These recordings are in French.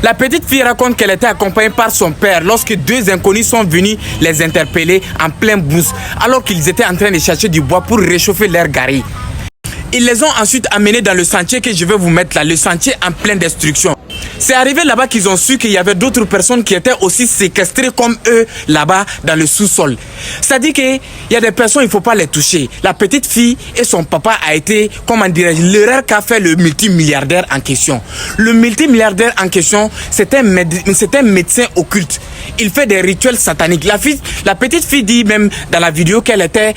La petite fille raconte qu'elle était accompagnée par son père lorsque deux inconnus sont venus les interpeller en plein brousse alors qu'ils étaient en train de chercher du bois pour réchauffer leur gari. Ils les ont ensuite amenés dans le sentier que je vais vous mettre là, le sentier en pleine destruction. C'est arrivé là-bas qu'ils ont su qu'il y avait d'autres personnes qui étaient aussi séquestrées comme eux là-bas dans le sous-sol. C'est-à-dire qu'il y a des personnes, il ne faut pas les toucher. La petite fille et son papa a été, comment dirais-je, l'erreur qu'a fait le multimilliardaire en question. Le multimilliardaire en question, c'est un médecin occulte. Il fait des rituels sataniques. La petite fille dit même dans la vidéo qu'elle était...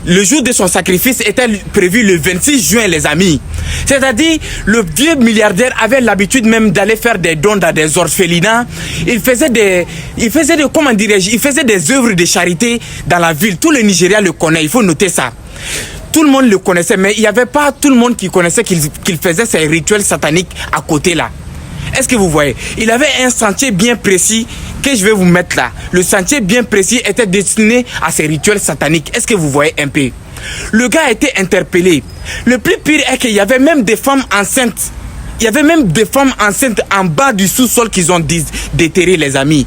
Le jour de son sacrifice était prévu le 26 juin, les amis. C'est-à-dire, le vieux milliardaire avait l'habitude même d'aller faire des dons dans des orphelinats. Il faisait des œuvres de charité dans la ville. Tout le Nigeria le connaît, il faut noter ça. Tout le monde le connaissait, mais il n'y avait pas tout le monde qui connaissait qu'il faisait ces rituels sataniques à côté là. Est-ce que vous voyez? Il avait un sentier bien précis que je vais vous mettre là. Le sentier bien précis était destiné à ces rituels sataniques. Est-ce que vous voyez un peu? Le gars a été interpellé. Le plus pire est qu'il y avait même des femmes enceintes. Il y avait même des femmes enceintes en bas du sous-sol qu'ils ont déterré, les amis.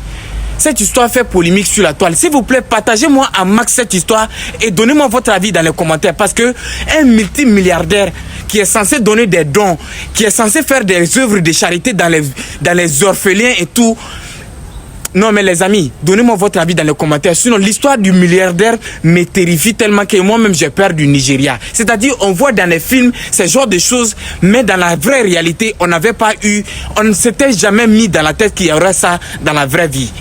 Cette histoire fait polémique sur la toile. S'il vous plaît, partagez-moi à max cette histoire et donnez-moi votre avis dans les commentaires. Parce que un multimilliardaire qui est censé donner des dons, qui est censé faire des œuvres de charité dans les orphelins et tout. Non mais les amis, donnez-moi votre avis dans les commentaires. Sinon, l'histoire du milliardaire me terrifie tellement que moi-même j'ai peur du Nigeria. C'est-à-dire, on voit dans les films ce genre de choses, mais dans la vraie réalité, on ne s'était jamais mis dans la tête qu'il y aurait ça dans la vraie vie.